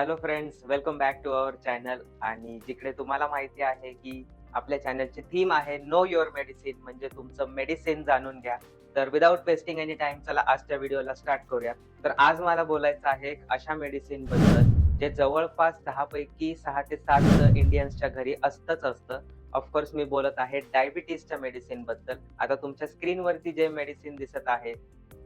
Hello friends, welcome back to our channel. आणि जिकडे तुम्हाला माहिती आहे की आपल्या चॅनलची थीम आहे नो युअर मेडिसिन, म्हणजे तुमचं मेडिसिन जाणून घ्या. तर विदाऊट वेस्टिंग एनी टाइम चला आजच्या व्हिडिओला स्टार्ट करूया. तर आज मला बोलायचं आहे एक अशा मेडिसिन बद्दल जे जवळपास 10 पैकी 6 ते 7 इंडियन्सच्या घरी असतं. ऑफकोर्स मी बोलत आहे डायबिटीसच्या मेडिसिन बद्दल. आता तुमच्या स्क्रीनवरती जे मेडिसिन दिसत आहे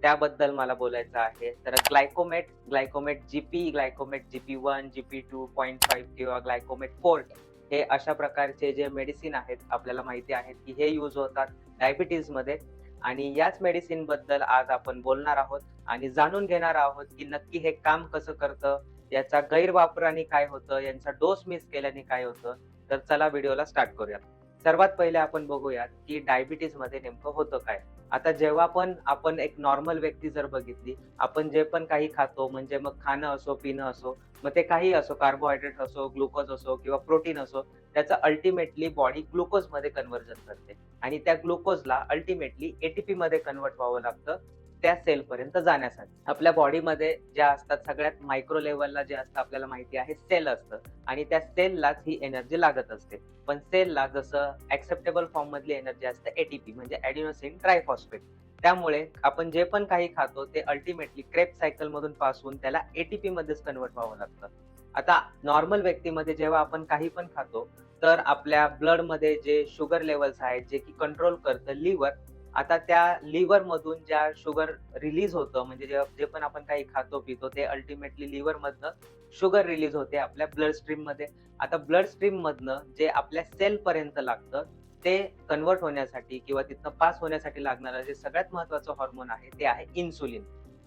त्याबद्दल मला बोलायचं आहे. तर ग्लायकोमेट जीपी, ग्लायकोमेट जीपी 1, जीपी 2.5 किंवा ग्लायकोमेट फोर्ट हे अशा प्रकारचे जे मेडिसिन आहेत आपल्याला माहिती आहेत की हे यूज होतात डायबिटीजमध्ये. आणि याच मेडिसिन बद्दल आज आपण बोलणार आहोत आणि जाणून घेणार आहोत की नक्की हे काम कसं करतं, याचा गैरवापराने काय होतं, यांचा डोस मिस केल्याने काय होतं. तर चला व्हिडिओला स्टार्ट करूयात. सर्वात पहिले आपण बघूयात की डायबिटीजमध्ये नेमकं होतं काय. आता जेव्हा पण आपण एक नॉर्मल व्यक्ती जर बघितली, आपण जे पण काही खातो म्हणजे मग खाणं असो, पिणं असो, मग ते काही असो, कार्बोहायड्रेट असो, ग्लुकोज असो किंवा प्रोटीन असो, त्याचं अल्टिमेटली बॉडी ग्लुकोजमध्ये कन्व्हर्जन करते आणि त्या ग्लुकोजला अल्टिमेटली एटीपी मध्ये कन्व्हर्ट व्हावं लागतं त्या सेलपर्यंत जाण्यासाठी. आपल्या बॉडीमध्ये ज्या असतात सगळ्यात मायक्रो लेव्हलला जे असतं आपल्याला माहिती आहे सेल असतं आणि त्या सेललाच ही एनर्जी लागत असते. पण सेलला जसं ऍक्सेप्टेबल फॉर्म मधली एनर्जी असते एटीपी म्हणजे ॲडिनोसिन ट्रायफॉस्फेट. त्यामुळे आपण जे पण काही खातो ते अल्टिमेटली क्रेब सायकल मधून पास होऊन त्याला एटीपी मध्येच कन्व्हर्ट व्हावं लागतं. आता नॉर्मल व्यक्तीमध्ये जेव्हा आपण काही पण खातो तर आपल्या ब्लड मध्ये जे शुगर लेवल्स आहेत जे की कंट्रोल करतं लिव्हर. आता त्या लिव्हर मधून ज्या शुगर रिलीज होतं म्हणजे जे पण आपण काही खातो पितो ते अल्टिमेटली लिव्हर मधनं शुगर रिलीज होते आपल्या ब्लड स्ट्रीम मध्ये. आता ब्लड स्ट्रीम मधनं जे आपल्या सेल पर्यंत लागतं ते कन्व्हर्ट होण्यासाठी किंवा तिथनं पास होण्यासाठी लागणारं जे सगळ्यात महत्वाचं हॉर्मोन आहे ते आहे इन्सुलिन.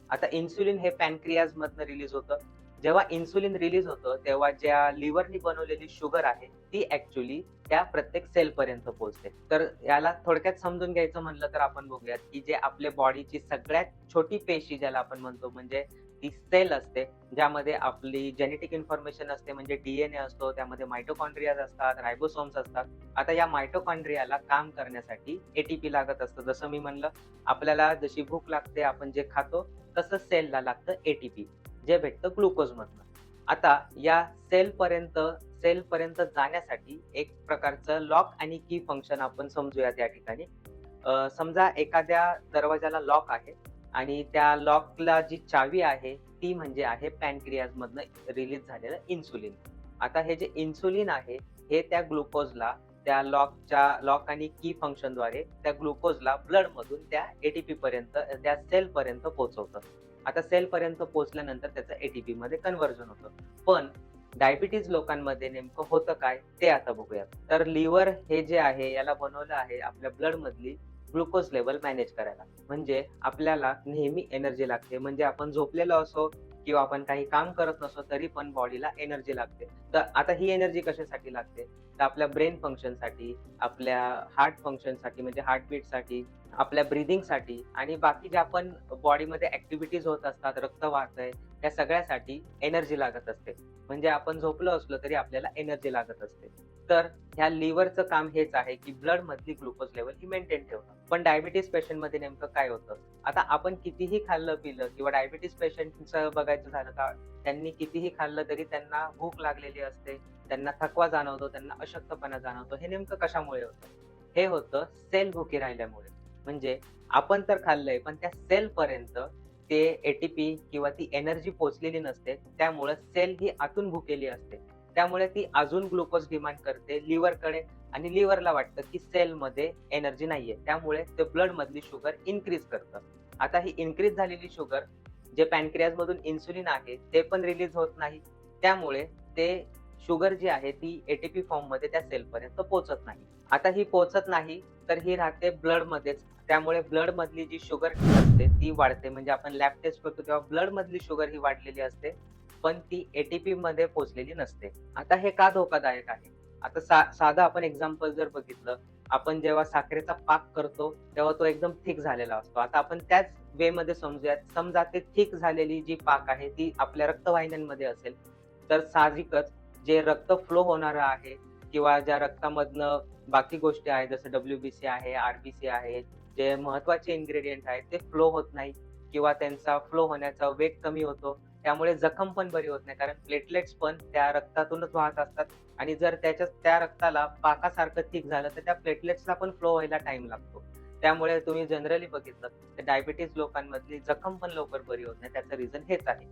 आता इन्सुलिन हे पॅनक्रियाज मधनं रिलीज होतं. जेव्हा इन्सुलिन रिलीज होतं तेव्हा ज्या लिव्हरनी बनवलेली शुगर आहे ती ऍक्च्युली त्या प्रत्येक सेल पर्यंत पोहोचते. तर याला थोडक्यात समजून घ्यायचं म्हणलं तर आपण बघूयात की जे आपल्या बॉडीची सगळ्यात छोटी पेशी ज्याला आपण म्हणतो म्हणजे ती सेल असते, ज्यामध्ये आपली जेनेटिक इन्फॉर्मेशन असते म्हणजे डीएनए असतो, त्यामध्ये मायटोकॉन्ड्रियाज असतात, रायबोसोम्स असतात. आता या मायटोकॉन्ड्रियाला काम करण्यासाठी एटीपी लागत असतं. जसं मी म्हणलं, आपल्याला जशी भूक लागते आपण जे खातो तसं सेलला लागतं एटीपी, जे भेटतं ग्लुकोजमधनं. आता या सेलपर्यंत जाण्यासाठी एक प्रकारचं लॉक आणि की फंक्शन आपण समजूयात या ठिकाणी. समजा एखाद्या दरवाजाला लॉक आहे आणि त्या लॉकला जी चावी आहे ती म्हणजे आहे पॅनक्रियाज मधनं रिलीज झालेलं इन्सुलिन. आता हे जे इन्सुलिन आहे हे त्या ग्लुकोजला त्या लॉक आणि की फंक्शनद्वारे त्या ग्लुकोजला ब्लड मधून त्या एटीपी पर्यंत त्या सेल पर्यंत पोहोचवतं. आता सेल पर्यंत पोहोचल्यानंतर त्याचं एटीपी मध्ये कन्व्हर्जन होतं. पण डायबिटीज लोकांमध्ये नेमकं होतं काय ते आता बघूयात. तर लिव्हर हे जे आहे याला बनवलं आहे आपल्या ब्लड मधली ग्लुकोज लेवल मॅनेज करायला. म्हणजे आपल्याला नेहमी एनर्जी लागते, म्हणजे आपण झोपलेलो असो किंवा आपण काही काम करत नसो तरी पण बॉडीला एनर्जी लागते. तर आता ही एनर्जी कशासाठी लागते, तर आपल्या ब्रेन फंक्शनसाठी, आपल्या हार्ट फंक्शनसाठी म्हणजे हार्टबीटसाठी, आपल्या ब्रीदिंगसाठी आणि बाकी ज्या पण बॉडीमध्ये ऍक्टिव्हिटीज होत असतात, रक्त वाहतंय, त्या सगळ्यासाठी एनर्जी लागत असते. म्हणजे आपण झोपलो असलो तरी आपल्याला एनर्जी लागत असते. तर ह्या लिव्हरचं काम हेच आहे की ब्लड मधली ग्लुकोज लेवल ही मेंटेन ठेवणं. पण डायबिटीज पेशंट मध्ये नेमकं काय होतं, आता आपण कितीही खाल्लं पिलं किंवा डायबिटीज पेशंटचं बघायचं झालं का त्यांनी कितीही खाल्लं तरी त्यांना भूक लागलेली असते, त्यांना थकवा जाणवतो, त्यांना अशक्तपणा जाणवतो. हे नेमकं कशामुळे होतं, हे होतं सेल भुकी राहिल्यामुळे. म्हणजे आपण तर खाल्लंय पण त्या सेल पर्यंत ते एटीपी किंवा ती एनर्जी पोहोचलेली नसते, त्यामुळे सेल ही आतून भुकेली असते. त्यामुळे ती अजून ग्लुकोज डिमांड करते लिव्हरकडे आणि लिव्हरला वाटतं की सेलमध्ये एनर्जी नाहीये, त्यामुळे ते ब्लड मधली शुगर इन्क्रीज करतं. आता ही इन्क्रीज झालेली शुगर जे पॅनक्रियाज मधून इन्सुलिन आहे ते पण रिलीज होत नाही, त्यामुळे ते शुगर जी आहे ती एटीपी फॉर्म मध्ये त्या सेलपर्यंत पोहोचत नाही. आता ही पोहोचत नाही तर ही राहते ब्लड मध्येच, त्यामुळे ब्लड मधली जी शुगर असते ती वाढते. म्हणजे आपण लॅब टेस्ट करतो तेव्हा ब्लड मधली शुगर ही वाढलेली असते, पण ती एटीपी मध्ये पोहोचलेली नसते. आता हे का धोकादायक आहे, आता साधं आपण एक्झाम्पल जर बघितलं, आपण जेव्हा साखरेचा पाक करतो तेव्हा तो एकदम थिक झालेला असतो. आता आपण त्याच वे मध्ये समजूयात, समजा ते थिक झालेली जी पाक आहे ती आपल्या रक्तवाहिन्यांमध्ये असेल, तर साहजिकच जे रक्त फ्लो होणारं आहे किंवा ज्या रक्तामधनं बाकी गोष्टी आहेत जसं डब्ल्यूबीसी आहे, आरबीसी आहे, जे महत्वाचे इन्ग्रेडियंट आहेत ते फ्लो होत नाही किंवा त्यांचा फ्लो होण्याचा वेग कमी होतो. त्यामुळे जखम पण बरी होत नाही, कारण प्लेटलेट्स पण त्या रक्तातूनच वाहत असतात आणि जर त्या रक्ताला पाकासारखं थिक झालं तर त्या प्लेटलेट्सला पण फ्लो व्हायला टाइम लागतो. त्यामुळे तुम्ही जनरली बघितलं तर डायबिटीज लोकांमधली जखम पण लवकर बरी होत नाही. त्याचं रिझन हेच आहे.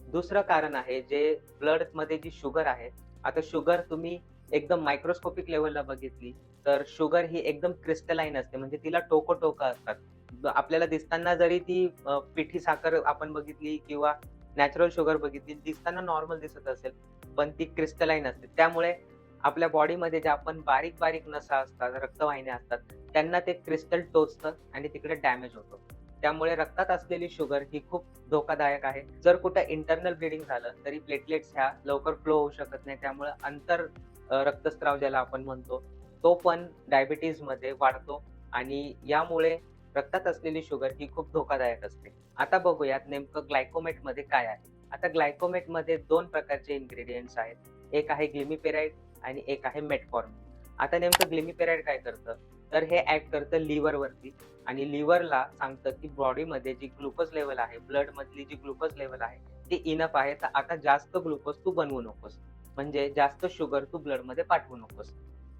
दुसरं कारण आहे जे ब्लडमध्ये जी शुगर आहे. आता शुगर तुम्ही एकदम मायक्रोस्कोपिक लेव्हलला बघितली, तर शुगर ही एकदम क्रिस्टलाईन असते. म्हणजे तिला टोकं-टोकं असतात. आपल्याला दिसताना जरी ती पिठी साखर आपण बघितली किंवा नॅचरल शुगर बघितली, दिसताना नॉर्मल दिसत असेल, पण ती क्रिस्टलाईन असते. त्यामुळे आपल्या बॉडीमध्ये ज्या आपण बारीक-बारीक नसा असतात, रक्तवाहिन्या असतात, त्यांना ते क्रिस्टल टोचतं आणि तिकडे डॅमेज होतो. त्यामुळे रक्तात असलेली शुगर ही खूप धोकादायक आहे. जर कुठं इंटर्नल ब्लीडिंग झालं, तरी प्लेटलेट्स ह्या लवकर फ्लो होऊ शकत नाही. त्यामुळे रक्तस्राव ज्याला आपण म्हणतो, तो पण डायबिटीजमध्ये वाढतो आणि यामुळे रक्तात असलेली शुगर ही खूप धोकादायक असते. आता बघूयात नेमकं ग्लायकोमेटमध्ये काय आहे? आता ग्लायकोमेटमध्ये 2 प्रकारचे इन्ग्रीडियंट्स आहेत. एक आहे ग्लिमिपेराइड आणि एक आहे मेटफॉर्मिन. आता नेमकं ग्लिमिपेराइड काय करतं? तर हे ॲक्ट करतं लिव्हरवरती आणि लिव्हरला सांगतं, की बॉडीमध्ये जी ग्लुकोज लेव्हल आहे, ब्लडमधली जी ग्लुकोज लेव्हल आहे, ती इनफ आहे. तर आता जास्त ग्लुकोज तू बनवू नकोस. म्हणजे जास्त शुगर तू ब्लडमध्ये पाठवू नकोस.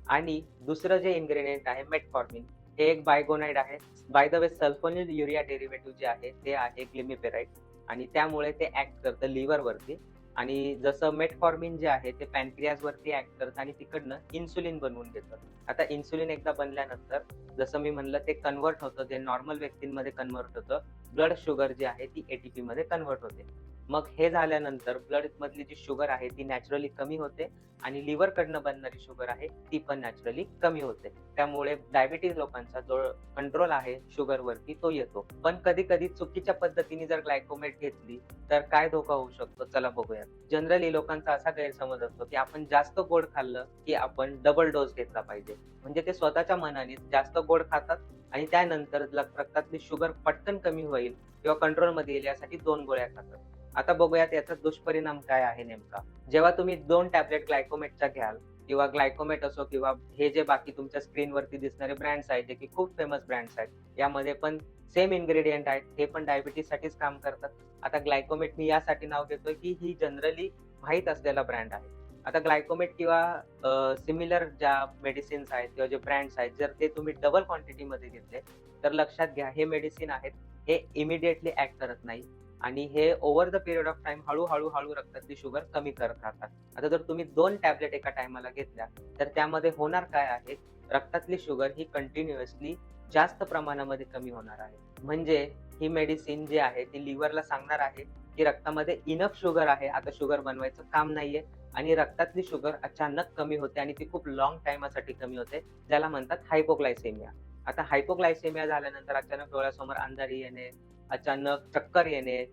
आणि दुसरं जे इन्ग्रीडियंट आहे मेटफॉर्मिन, हे एक बायगोनाइड आहे. By the way sulphonyl urea derivative जे आहे ते आहे ग्लिमिपेराइड आणि त्यामुळे ते ॲक्ट करतं लिव्हरवरती आणि जसं मेटफॉर्मिन जे आहे ते पॅनक्रियाजवरती ॲक्ट करतं आणि तिकडनं इन्सुलिन बनवून देतं. आता इन्सुलिन एकदा बनल्यानंतर जसं मी म्हणलं ते कन्व्हर्ट होतं, जे नॉर्मल व्यक्तींमध्ये कन्व्हर्ट होतं. ब्लड शुगर जी आहे ती एटीपीमध्ये कन्व्हर्ट होते. मग हे झाल्यानंतर ब्लडमधली जी शुगर आहे ती नॅचरली कमी होते आणि लिव्हरकडनं बनणारी शुगर आहे ती पण नॅचरली कमी होते. त्यामुळे डायबिटीज लोकांचा जो कंट्रोल आहे शुगरवरती तो येतो. पण कधी-कधी चुकीच्या पद्धतीने जर ग्लायकोमेट घेतली तर काय धोका होऊ शकतो? चला बघूयात. जनरली लोकांचा असा गैरसमज असतो, की आपण जास्त गोड खाल्लं, की आपण डबल डोस घेतला पाहिजे. म्हणजे ते स्वतःच्या मनाने जास्त गोड खातात आणि त्यानंतर रक्तातली शुगर पटकन कमी होईल किंवा कंट्रोलमध्ये येईल यासाठी 2 गोळ्या खातात. आता बघूयात याचा दुष्परिणाम काय आहे नेमका. जेव्हा तुम्ही 2 टॅबलेट ग्लायकोमेटच्या घ्याल किंवा ग्लायकोमेट असो किंवा हे जे बाकी तुमच्या स्क्रीनवरती दिसणारे ब्रँड्स आहेत, जे की खूप फेमस ब्रँड्स आहेत. यामध्ये पण सेम इन्ग्रीडियंट आहेत. हे पण डायबिटीजसाठीच काम करतात. आता ग्लायकोमेट मी यासाठी नाव घेतोय, की ही जनरली माहीत असलेला ब्रँड आहे. आता ग्लायकोमेट किंवा सिमिलर ज्या मेडिसिन्स आहेत किंवा जे ब्रँड्स आहेत, जर ते तुम्ही डबल क्वांटिटीमध्ये घेतले, तर लक्षात घ्या हे मेडिसिन आहेत, हे इमिडिएटली ॲक्ट करत नाही आणि हे over the period of time हळू रक्तातली शुगर कमी करत राहतात. आता जर तुम्ही 2 टॅबलेट एका टाईमाला घेतल्या, तर त्यामध्ये होणार काय आहे, रक्तातली शुगर ही कंटिन्युअसली जास्त प्रमाणामध्ये कमी होणार आहे. म्हणजे ही मेडिसिन जी आहे ती लिव्हरला सांगणार आहे, की रक्तामध्ये इनफ शुगर आहे, आता शुगर बनवायचं काम नाहीये आणि रक्तातली शुगर अचानक कमी होते आणि ती खूप लाँग टाईमासाठी कमी होते, ज्याला म्हणतात हायपोग्लायसेमिया. आता हायपोग्लायसेमिया झाल्यानंतर अचानक डोळ्यासमोर अंधारी येणे, अचानक चक्कर येणे,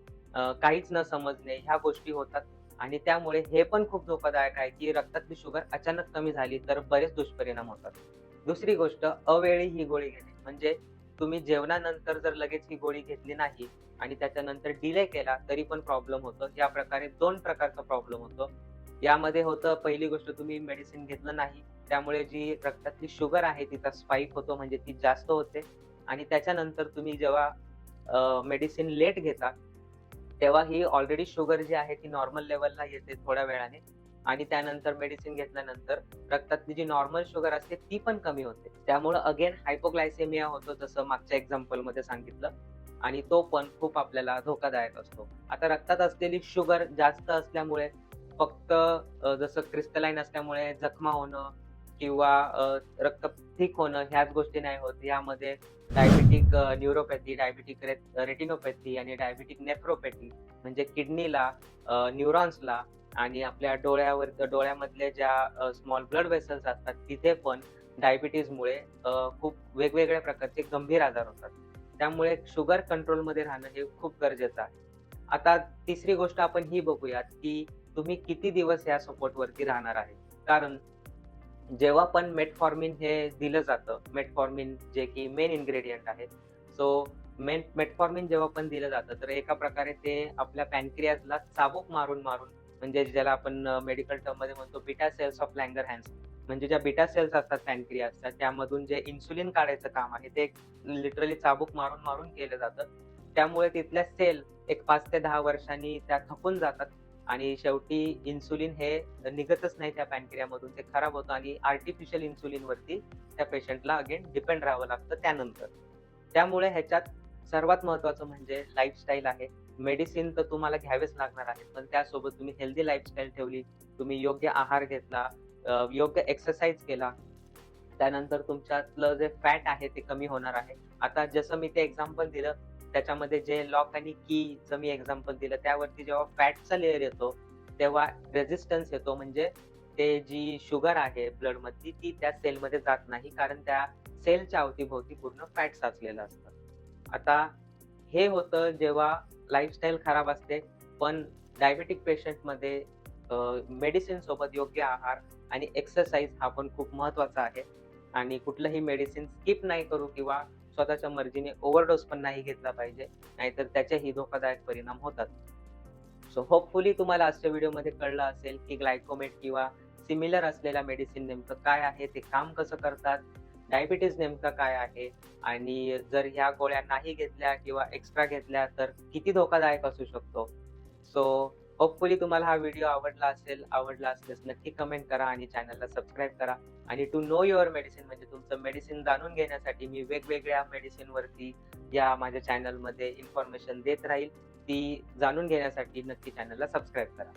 काहीच न समजणे ह्या गोष्टी होतात आणि त्यामुळे हे पण खूप धोकादायक आहे, की रक्तातली शुगर अचानक कमी झाली तर बरेच दुष्परिणाम होतात. दुसरी गोष्ट अवेळी ही गोळी घेणे. म्हणजे तुम्ही जेवणानंतर जर लगेच ही गोळी घेतली नाही आणि त्याच्यानंतर डिले केला तरी पण प्रॉब्लेम होतो. या प्रकारे 2 प्रकारचा प्रॉब्लेम होतो. यामध्ये होतं पहिली गोष्ट तुम्ही मेडिसिन घेतलं नाही. त्यामुळे जी रक्तातली शुगर आहे तिचा स्पाइक होतो म्हणजे ती जास्त होते आणि त्याच्यानंतर तुम्ही जेव्हा मेडिसिन लेट घेता, तेव्हा ही ऑलरेडी शुगर जी आहे ती नॉर्मल लेव्हलला येते थोड्या वेळाने आणि त्यानंतर मेडिसिन घेतल्यानंतर रक्तातली जी नॉर्मल शुगर असते ती पण कमी होते. त्यामुळं अगेन हायपोग्लायसेमिया होतो जसं मागच्या एक्झाम्पलमध्ये सांगितलं आणि तो पण खूप आपल्याला धोकादायक असतो. आता रक्तात असलेली शुगर जास्त असल्यामुळे फक्त जसं क्रिस्टलाईन असल्यामुळे जखमा होणं किंवा रक्त थिक होणं ह्याच गोष्टी नाही होत. यामध्ये डायबेटिक न्यूरोपॅथी, डायबेटिक रेटिनोपॅथी आणि डायबेटिक नेफ्रोपॅथी म्हणजे किडनीला, न्यूरॉन्सला आणि आपल्या डोळ्यामधल्या ज्या स्मॉल ब्लड वेसल्स असतात तिथे पण डायबिटीजमुळे खूप वेगवेगळ्या प्रकारचे गंभीर आजार होतात. त्यामुळे शुगर कंट्रोलमध्ये राहणं हे खूप गरजेचं आहे. आता तिसरी गोष्ट आपण ही बघूयात, की तुम्ही किती दिवस या सपोर्टवरती राहणार आहे. कारण जेव्हा पण मेटफॉर्मिन हे दिलं जातं, मेटफॉर्मिन जे की मेन इन्ग्रेडियंट आहे. सो मेटफॉर्मिन जेव्हा पण दिलं जातं, तर एका प्रकारे ते आपल्या पॅनक्रियाजला चाबूक मारून म्हणजे ज्याला आपण मेडिकल टर्ममध्ये म्हणतो बीटा सेल्स ऑफ लँगरहॅन्स म्हणजे ज्या बीटा सेल्स असतात पॅनक्रियाजच्या त्यामधून जे इन्सुलिन काढायचं काम आहे, ते लिटरली चाबूक मारून केलं जातं. त्यामुळे तिथल्या सेल एक 5 ते 10 वर्षांनी त्या थकून जातात आणि शेवटी इन्सुलिन हे निघतच नाही त्या पॅनक्रियामधून. ते खराब होतं आणि आर्टिफिशियल इन्सुलिनवरती त्या पेशंटला अगेन डिपेंड राहावं लागतं त्यानंतर. त्यामुळे ह्याच्यात सर्वात महत्त्वाचं म्हणजे लाईफस्टाईल आहे. मेडिसिन तर तुम्हाला घ्यावेच लागणार आहेत, पण त्यासोबत तुम्ही हेल्दी लाईफस्टाईल ठेवली, तुम्ही योग्य आहार घेतला, योग्य एक्सरसाइज केला, त्यानंतर तुमच्यातलं जे फॅट आहे ते कमी होणार आहे. आता जसं मी ते एक्झाम्पल दिलं, त्याच्यामध्ये जे लॉक आणि कीचं मी एक्झाम्पल दिलं, त्यावरती जेव्हा फॅटचा लेयर येतो, तेव्हा रेझिस्टन्स येतो. म्हणजे ते जी शुगर आहे ब्लडमधली ती त्या सेलमध्ये जात नाही, कारण त्या सेलच्या अवतीभोवती पूर्ण फॅट साचलेलं असतं. आता हे होतं जेव्हा लाईफस्टाईल खराब असते, पण डायबेटिक पेशंटमध्ये मेडिसिन सोबत योग्य आहार आणि एक्सरसाइज हा पण खूप महत्त्वाचा आहे आणि कुठलंही मेडिसिन स्किप नाही करू किंवा स्वतःच्या मर्जीने ओव्हरडोस पण नाही घेतला पाहिजे. नाहीतर त्याचेही धोकादायक परिणाम होतात. सो होपफुली तुम्हाला आजच्या व्हिडिओमध्ये कळलं असेल, की ग्लायकोमेट किंवा सिमिलर असलेल्या मेडिसिन नेमकं काय आहे, ते काम कसं करतात, डायबिटीज नेमकं काय आहे आणि जर ह्या गोळ्या नाही घेतल्या किंवा एक्स्ट्रा घेतल्या तर किती धोकादायक असू शकतो. सो होपफुली तुम्हाला हा व्हिडिओ आवडला असेल. आवडला असल्यास नक्की कमेंट करा आणि चॅनलला सबस्क्राईब करा. आणि टू नो युअर मेडिसिन म्हणजे तुमचं मेडिसिन जाणून घेण्यासाठी मी वेगवेगळ्या मेडिसिनवरती या माझ्या चॅनलमध्ये इन्फॉर्मेशन देत राहील. ती जाणून घेण्यासाठी नक्की चॅनलला सबस्क्राईब करा.